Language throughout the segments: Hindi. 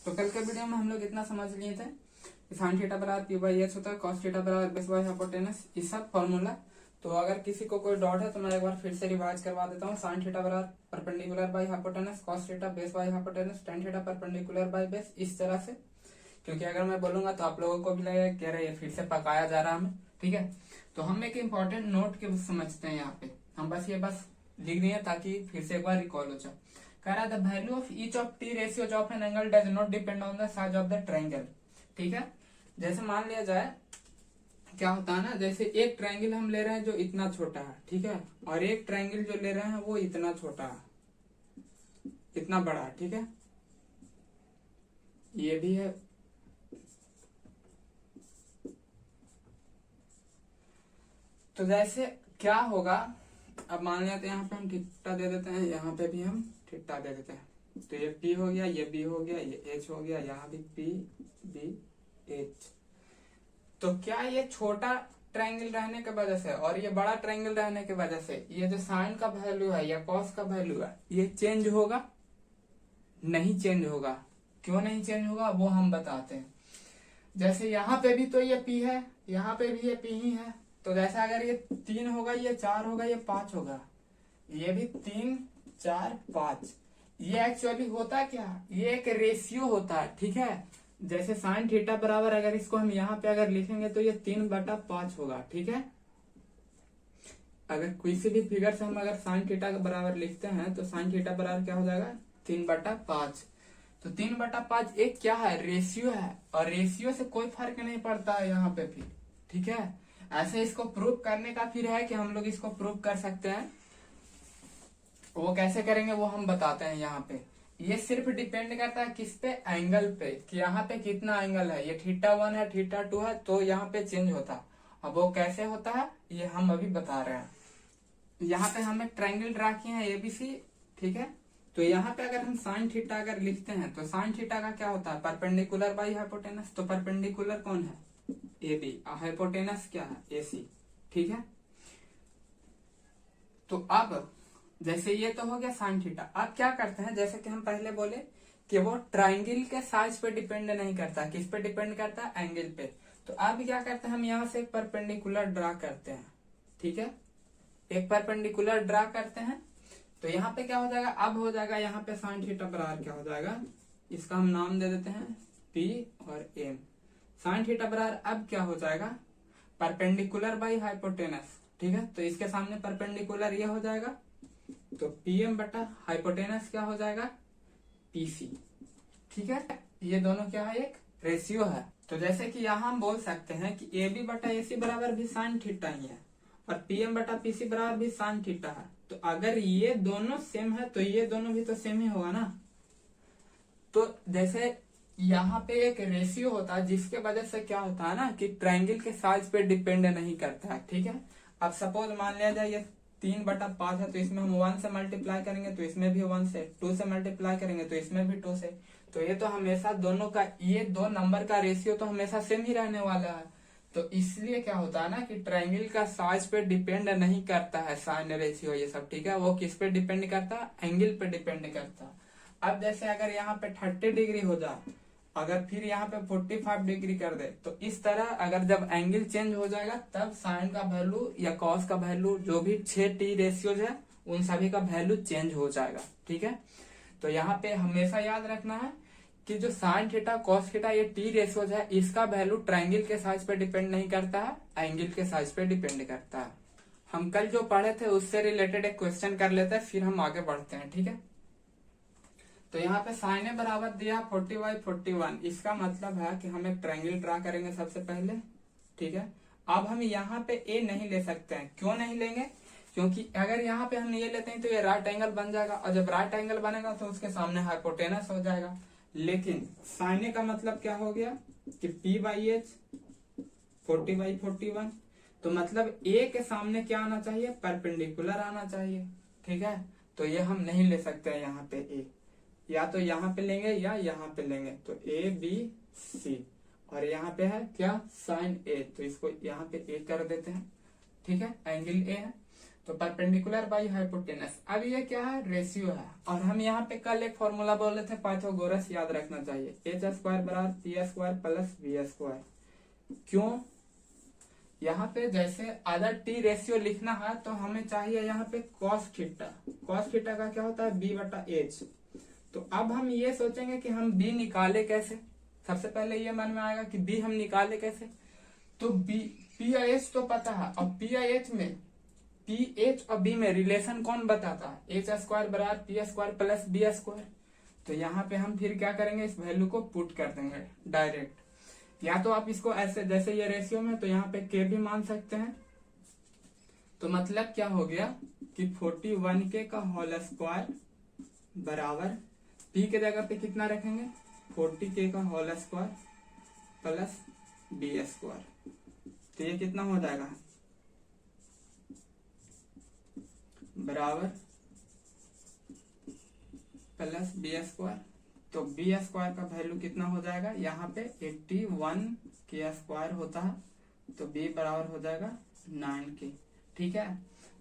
तो कल के वीडियो में हम लोग इतना समझ लिए थे कि साइन थीटा बराबर पी बाई एच होता है, कॉस थीटा बराबर बेस बाई हाइपोटेनस, ये सब फॉर्मूला। तो अगर किसी को कोई डाउट है तो मैं एक बार फिर से रिवाइज करवा देता हूँ। साइन थीटा बराबर perpendicular by hypotenuse, cos theta base by hypotenuse, tan theta perpendicular by base, इस तरह से। क्योंकि अगर मैं बोलूंगा तो आप लोगों को भी लगेगा कह रहे फिर से पकाया जा रहा हमें, ठीक है। तो हम एक इंपॉर्टेंट नोट के समझते हैं यहाँ पे, हम बस लिख दिए ताकि फिर से एक बार रिकॉल हो जाए। कह रहा the value of each of T ratios of an angle does not depend on the size of the triangle, ठीक है। जैसे मान लिया जाए क्या होता है ना, जैसे एक ट्रायंगल हम ले रहे हैं जो इतना छोटा है, ठीक है, और एक ट्रायंगल जो ले रहे हैं वो इतना छोटा है, इतना बड़ा है, ठीक है, ये भी है। तो जैसे क्या होगा, अब मान लिया तो यहाँ पे हम थीटा दे देते हैं, यहाँ पे भी हम थीटा दे देते हैं। तो ये P हो गया, ये B हो गया, ये H हो गया, यहाँ भी P B H। तो क्या ये छोटा ट्रायंगल रहने की वजह से और ये बड़ा ट्रायंगल रहने की वजह से ये जो साइन का वैल्यू है या कॉस का वैल्यू है ये चेंज होगा? नहीं चेंज होगा। क्यों नहीं चेंज होगा वो हम बताते हैं। जैसे यहाँ पे भी तो ये P है, यहाँ पे भी ये P ही है। तो जैसे अगर ये 3 होगा, ये 4 होगा, ये 5 होगा, ये भी 3 4 5, ये एक्चुअली होता है क्या, ये एक रेशियो होता है, ठीक है। जैसे साइन थीटा बराबर अगर इसको हम यहाँ पे अगर लिखेंगे तो ये 3/5 होगा, ठीक है। अगर किसी भी फिगर से हम अगर साइन थीटा के बराबर लिखते हैं तो साइन थीटा बराबर क्या हो जाएगा, 3/5। तो 3/5 एक क्या है, रेशियो है, और रेशियो से कोई फर्क नहीं पड़ता है यहाँ पे भी, ठीक है। ऐसे इसको प्रूव करने का फिर है कि हम लोग इसको प्रूव कर सकते हैं, वो कैसे करेंगे वो हम बताते हैं। यहाँ पे ये सिर्फ डिपेंड करता है किस पे, एंगल पे, कि यहाँ पे कितना एंगल है। ये θ1 है, θ2 है, तो यहाँ पे चेंज होता है। अब वो कैसे होता है ये हम अभी बता रहे हैं। यहाँ पे हम एक ट्रायंगल ड्रा किए हैं ABC, ठीक है। तो यहाँ पे अगर हम साइन थीटा अगर लिखते हैं तो साइन थीटा का क्या होता है, परपेंडिकुलर बाई हाइपोटेनस। तो परपेंडिकुलर कौन है, AB, हाइपोटेनस क्या है, AC, ठीक है। तो अब जैसे ये तो हो गया साइन थीटा। अब क्या करते हैं, जैसे कि हम पहले बोले कि वो ट्रायंगल के साइज पे डिपेंड नहीं करता, किस पे डिपेंड करता है, एंगल पे। तो अब क्या करते हैं, हम यहाँ से एक परपेंडिकुलर ड्रा करते हैं, ठीक है। एक परपेंडिकुलर ड्रा करते हैं तो यहाँ पे क्या हो जाएगा, अब हो जाएगा यहाँ पे साइन थीटा बराबर क्या हो जाएगा, इसका हम नाम दे देते हैं P और M। साइन थीटा बराबर अब क्या हो जाएगा, परपेंडिकुलर बाई हाइपोटेनस, ठीक है। तो इसके सामने परपेंडिकुलर ये हो जाएगा, तो PM बटा हाइपोटेनस क्या हो जाएगा, PC, ठीक है। ये दोनों क्या है, एक रेशियो है। तो जैसे कि यहाँ हम बोल सकते हैं कि AB बटा AC बराबर भी साइन थीटा ही है, और PM बटा PC बराबर भी साइन थीटा है। तो अगर ये दोनों सेम है तो ये दोनों भी तो सेम ही होगा ना। तो जैसे यहाँ पे एक रेशियो होता है जिसके वजह से क्या होता है ना कि ट्रायंगल के साइज पे डिपेंड नहीं करता है, ठीक है। अब सपोज मान लिया जाए ये 3/5 है, तो इसमें हम 1 से मल्टीप्लाई करेंगे तो इसमें भी 1 से, 2 से मल्टीप्लाई करेंगे तो इसमें भी 2 से। तो ये तो हमेशा दोनों का, ये दो नंबर का रेशियो तो हमेशा सेम ही रहने वाला है। तो इसलिए क्या होता है ना कि ट्रायंगल का साइज पे डिपेंड नहीं करता है साइन रेशियो ये सब, ठीक है। वो किस पे डिपेंड करता है, एंगल पे डिपेंड करता है। अब जैसे अगर यहाँ पे 30 डिग्री हो जाए, अगर फिर यहाँ पे 45 डिग्री कर दे, तो इस तरह अगर जब एंगल चेंज हो जाएगा तब साइन का वैल्यू या कॉस का वैल्यू, जो भी 6 टी रेशियोज है उन सभी का वैल्यू चेंज हो जाएगा, ठीक है। तो यहाँ पे हमेशा याद रखना है कि जो साइन थीटा कॉस थीटा ये टी रेशियोज है, इसका वैल्यू ट्रायंगल के साइज पे डिपेंड नहीं करता है, एंगल के साइज पे डिपेंड करता है। हम कल जो पढ़े थे उससे रिलेटेड एक क्वेश्चन कर लेते हैं, फिर हम आगे बढ़ते हैं, ठीक है। तो यहाँ पे साइन ए बराबर दिया 40/41, इसका मतलब है कि हम एक ट्रायंगल ड्रा करेंगे सबसे पहले, ठीक है। अब हम यहाँ पे ए नहीं ले सकते हैं, क्यों नहीं लेंगे, क्योंकि अगर यहाँ पे हम ये लेते हैं तो ये राइट एंगल बन जाएगा, और जब राइट एंगल बनेगा तो उसके सामने हाइपोटेनस हो जाएगा। लेकिन साइन ए का मतलब क्या हो गया कि P/H 40/41, तो मतलब ए के सामने क्या आना चाहिए, परपेंडिकुलर आना चाहिए, ठीक है। तो ये हम नहीं ले सकते हैं यहाँ पे ए, या तो यहाँ पे लेंगे या यहाँ पे लेंगे, तो ABC, और यहाँ पे है क्या, साइन ए, तो इसको यहाँ पे ए कर देते हैं, ठीक है, एंगल ए है। तो परपेंडिकुलर बाई हाइपोटेनस। अब ये क्या है, रेशियो है। और हम यहाँ पे कल एक फॉर्मूला बोल रहे थे पाइथागोरस, याद रखना चाहिए, एच स्क्वायर बराबर P square plus B square. क्यों, यहाँ पे जैसे अगर टी रेशियो लिखना है तो हमें चाहिए यहाँ पे कॉस थीटा। कॉस थीटा का क्या होता है, बी बटा एच। तो अब हम ये सोचेंगे कि हम बी निकाले कैसे। सबसे पहले ये मन में आएगा कि बी हम निकाले कैसे। तो बी पी आई एच तो पता है, और पी आई एच में पी एच और बी में रिलेशन कौन बताता है, एच स्क्वायर बराबर P square plus B square. तो यहाँ पे हम फिर क्या करेंगे, इस वैल्यू को पुट कर देंगे डायरेक्ट। या तो आप इसको ऐसे, जैसे ये रेशियो में, तो यहाँ पे के भी मान सकते हैं। तो मतलब क्या हो गया कि 41k का होल स्क्वायर बराबर पी के जगह पे कितना रखेंगे, 40k का whole square plus B square. तो ये कितना हो जाएगा, बराबर प्लस बी स्क्वायर। तो बी स्क्वायर का वैल्यू कितना हो जाएगा, यहाँ पे 81 के स्क्वायर होता है, तो बी बराबर हो जाएगा 9k। ठीक है,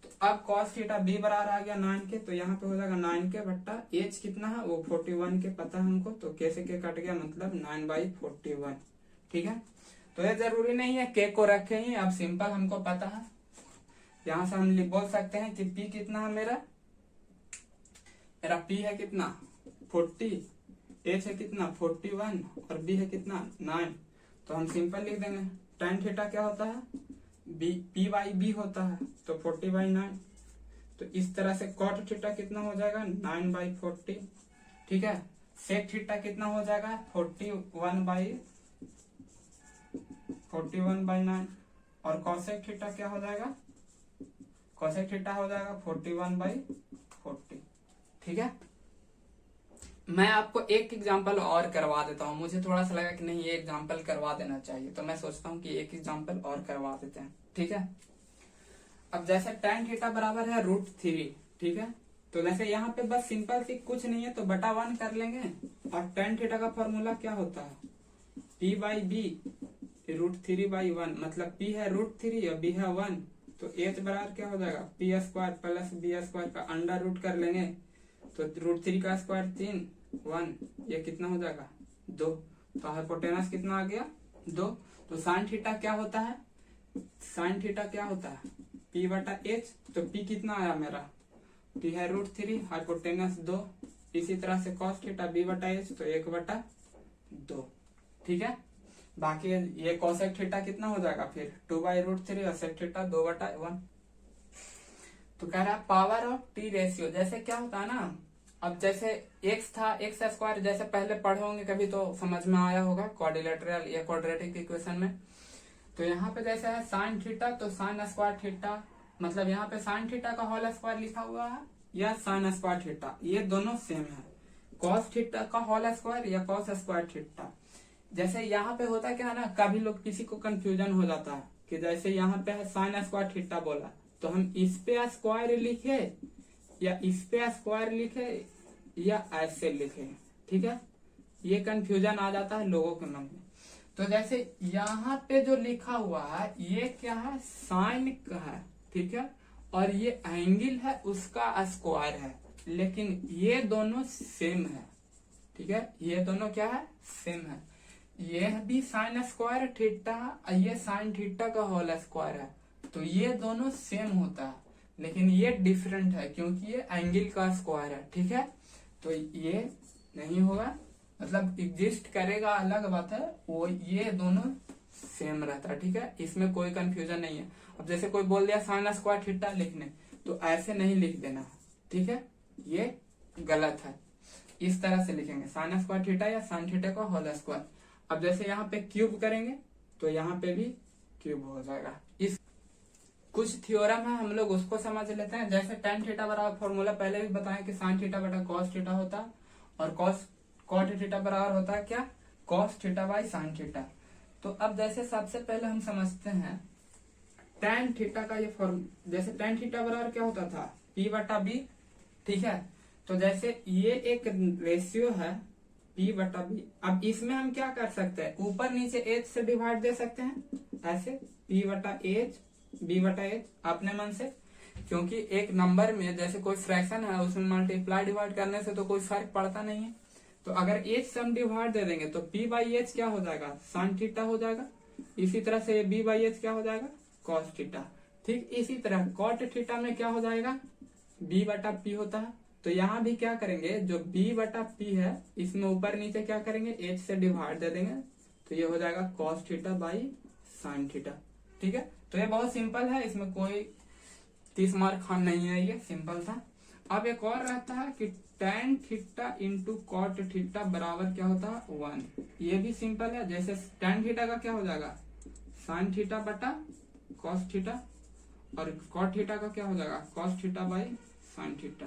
तो अब cos थीटा बी बराबर आ गया 9k, तो यहाँ पे हो जाएगा 9k बट्टा एच कितना है, वो 41k पता है हमको, तो k से k कट गया, मतलब 9/41। ठीक है, तो ये जरूरी नहीं है k को रखे ही, अब सिंपल हमको पता है। यहाँ से हम बोल सकते हैं कि p कितना है, मेरा p है कितना 40, h है कितना 41 और b है कितना 9। तो हम सिंपल लिख देंगे tan थीटा क्या होता है, p बाई b होता है, तो 40/9। तो इस तरह से cot थीटा कितना हो जाएगा 9/40। ठीक है, sec थीटा कितना हो जाएगा 41/9। और cosec थीटा क्या हो जाएगा, cosec थीटा हो जाएगा 41/40। ठीक है, मैं आपको एक एग्जांपल और करवा देता हूँ। मुझे थोड़ा सा लगा कि नहीं, ये एग्जांपल करवा देना चाहिए, तो मैं सोचता हूँ कि एक एग्जांपल और करवा देते हैं। ठीक है, अब जैसे tan थीटा बराबर है √3। ठीक है, तो जैसे यहाँ पे बस सिंपल सी कुछ नहीं है, तो बटा 1 कर लेंगे। और tan थीटा का फॉर्मूला क्या होता है, p बाई बी √3/1, मतलब p है √3 और b है 1, तो h बराबर क्या हो जाएगा, p square plus B square का अंडर रूट कर लेंगे, तो √3 का स्क्वायर 3, 1, ये कितना हो जाएगा 2। तो हाइपोटेनस कितना आ गया 2। तो साइन थीटा क्या होता है, साइन थीटा क्या होता है p बटा h। तो p कितना आया मेरा, p है √3, हाइपोटेनस 2। इसी तरह से cos थीटा b बटा h, तो 1/2। ठीक है, बाकी ये cosec थीटा कितना हो जाएगा फिर 2/√3 और sec थीटा 2/1। तो कह रहा है पावर ऑफ टी रेशियो। जैसे क्या होता है ना, अब जैसे x था, x स्क्वायर जैसे पहले पढ़े होंगे कभी, तो समझ में आया होगा क्वाड्रिलेटरल या क्वाड्रेटिक इक्वेशन में। तो यहाँ पे जैसे है साइन थीटा, तो साइन स्क्वायर थीटा, मतलब यहाँ पे साइन थीटा का होल स्क्वायर लिखा हुआ है या साइन स्क्वायर थीटा, ये दोनों सेम है। कॉस थीटा का होल स्क्वायर या कॉस स्क्वायर थीटा। जैसे यहाँ पे होता क्या है ना, कभी लोग किसी को कंफ्यूजन हो जाता है कि जैसे यहाँ पे है साइन स्क्वायर थीटा बोला, तो हम इस पे स्क्वायर लिखे या इस पे स्क्वायर लिखे या ऐसे लिखे। ठीक है, ये कंफ्यूजन आ जाता है लोगों के मन में। तो जैसे यहाँ पे जो लिखा हुआ है ये क्या है, साइन का है। ठीक है, और ये एंगल है उसका स्क्वायर है, लेकिन ये दोनों सेम है। ठीक है, ये दोनों क्या है, सेम है। ये भी साइन स्क्वायर थीटा, ये साइन थीटा का होल स्क्वायर है, तो ये दोनों सेम होता है, लेकिन ये डिफरेंट है क्योंकि ये एंगल का स्क्वायर है। ठीक है, तो ये नहीं होगा, मतलब एग्जिस्ट करेगा अलग बात है, वो ये दोनों सेम रहता है। ठीक है, इसमें कोई कंफ्यूजन नहीं है। अब जैसे कोई बोल दिया साइन स्क्वायर थीटा लिखने, तो ऐसे नहीं लिख देना। ठीक है, ये गलत है, इस तरह से लिखेंगे साइन स्क्वायर थीटा या साइन थीटा का होल स्क्वायर। अब जैसे यहाँ पे क्यूब करेंगे तो यहाँ पे भी क्यूब हो जाएगा। इस कुछ थ्योरम है, हम लोग उसको समझ लेते हैं। जैसे tan थीटा बराबर फॉर्मूला पहले भी बताया कि साइन थीटा बटा कॉस थीटा होता है, और कॉट थीटा बराबर होता है क्या, cos theta by sine theta. तो अब जैसे सबसे पहले हम समझते हैं tan थीटा का ये फॉर्म। जैसे tan थीटा बराबर क्या होता था, p बटा b। ठीक है, तो जैसे ये एक रेशियो है p बटा b। अब इसमें हम क्या कर सकते हैं, ऊपर नीचे h से डिवाइड दे सकते हैं, ऐसे p बटा h b बटा h अपने मन से। क्योंकि एक नंबर में जैसे कोई फ्रैक्शन है उसमें मल्टीप्लाई डिवाइड करने से तो कोई फर्क पड़ता नहीं है। तो अगर एच से हम डिवाइड दे देंगे तो पी बाई एच क्या हो जाएगा, साइन थीटा हो जाएगा। इसी तरह से बी बाई एच क्या हो जाएगा, कॉस थीटा। ठीक इसी तरह कॉट थीटा में क्या हो जाएगा, बी बटा पी होता है। तो यहाँ भी क्या करेंगे, जो बी बटा पी है इसमें ऊपर नीचे क्या करेंगे, एच से डिवाइड दे देंगे तो ये हो जाएगा cos theta by sine theta. ठीक है, तो ये बहुत सिंपल है, इसमें कोई 30 मार्क खान नहीं है, ये सिंपल था। अब एक और रहता है कि tan theta into cot theta बराबर क्या होता है 1। ये भी सिंपल है, जैसे tan थीटा का क्या हो जाएगा साइन थीटा बटा कॉस थीटा, और कॉट थीटा का क्या हो जाएगा cos theta by sine theta.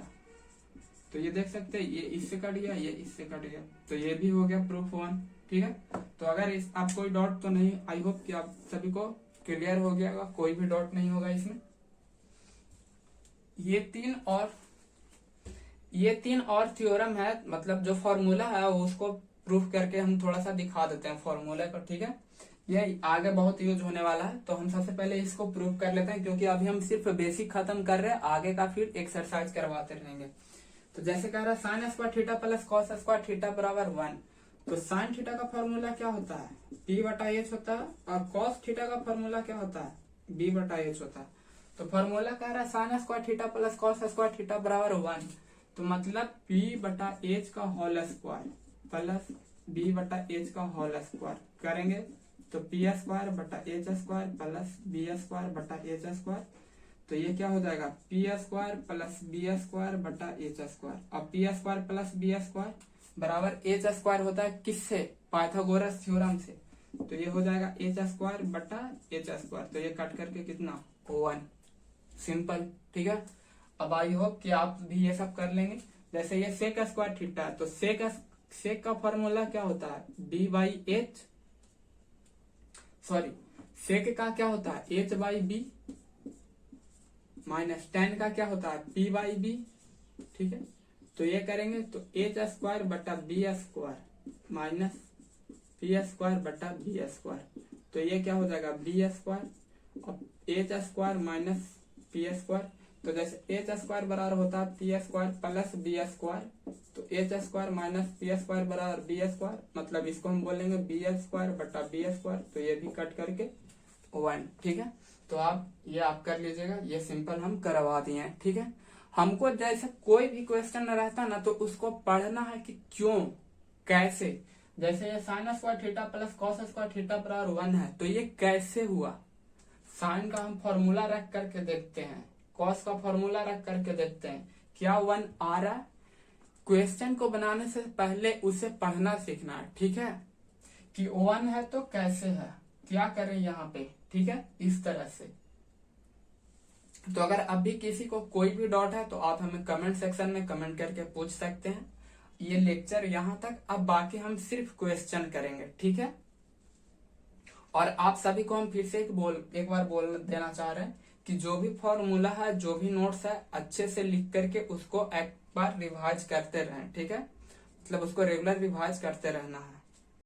तो ये देख सकते हैं, ये इससे कट गया, ये इससे कट गया, तो ये भी हो गया प्रूफ 1। ठीक है, तो अगर आप कोई डॉट तो नहीं, आई होप कि आप सभी को क्लियर हो गया होगा, कोई भी डॉट नहीं होगा इसमें। ये तीन और थ्योरम है, मतलब जो फॉर्मूला है उसको प्रूफ करके हम थोड़ा सा दिखा देते हैं फॉर्मूला को। ठीक है, ये आगे बहुत यूज होने वाला है, तो हम सबसे पहले इसको प्रूफ कर लेते हैं, क्योंकि अभी हम सिर्फ बेसिक खत्म कर रहे हैं, आगे का फिर एक्सरसाइज करवाते रहेंगे। तो जैसे कह रहा है sine square theta plus cos square theta बराबर 1। तो साइन थीटा का फॉर्मूला क्या होता है, पी बटा एच होता है, और कॉस थीटा का फॉर्मूला क्या होता है, बी बटा एच होता है। तो फॉर्मूला कह रहा है sine square theta plus cos square theta बराबर 1। तो मतलब पी बटा एच का होल स्क्वायर प्लस बी बटा एच का होल स्क्वायर करेंगे तो पी स्क्वायर बटा H square plus B square बटा एच स्क्वायर। तो ये क्या हो जाएगा, P square plus B square बटा एच स्क्वायर, और P square plus B square बराबर एच स्क्वायर होता है किससे, पाइथागोरस थ्योरम से। तो ये हो जाएगा एच स्क्वायर बटा एच स्क्वायर, तो ये कट करके कितना 1, सिंपल। ठीक है, अब आई होप कि आप भी ये सब कर लेंगे। जैसे ये सेक स्क्वायर थीटा है, तो सेक का फॉर्मूला क्या होता है, B by H, sorry sec का क्या होता है H by B, minus ten का क्या होता है पी बाई बी। ठीक है, तो ये करेंगे तो एच स्क्वायर बटा B square minus P square बटा बी स्क्वायर। तो ये क्या हो जाएगा बी स्क्वायर और H square minus P square. तो जैसे एच स्क्वायर बराबर होता है P square plus B square, तो H square minus P square बराबर बी स्क्वायर, मतलब इसको हम बोलेंगे बी स्क्वायर बटा बी स्क्वायर। तो ये भी कट करके 1। ठीक है, तो आप कर लीजिएगा, ये सिंपल हम करवा दिए हैं। ठीक है, हमको जैसे कोई भी क्वेश्चन रहता ना तो उसको पढ़ना है कि क्यों कैसे। जैसे ये sign square theta plus cos square theta बराबर 1 है, तो ये कैसे हुआ, साइन का हम फॉर्मूला रख करके देखते हैं, कॉस का फॉर्मूला रख करके देखते हैं क्या 1 आ रहा है। क्वेश्चन को बनाने से पहले उसे पढ़ना सीखना है। ठीक है, कि 1 है तो कैसे है, क्या करें यहाँ पे। ठीक है, इस तरह से। तो अगर अभी किसी को कोई भी डाउट है तो आप हमें कमेंट सेक्शन में कमेंट करके पूछ सकते हैं। ये लेक्चर यहाँ तक, अब बाकी हम सिर्फ क्वेश्चन करेंगे। ठीक है, और आप सभी को हम फिर से एक बार बोल देना चाह रहे हैं कि जो भी फॉर्मूला है, जो भी नोट्स है, अच्छे से लिख करके उसको एक बार रिवाइज करते रहें। ठीक है, मतलब उसको रेगुलर रिवाइज करते रहना है।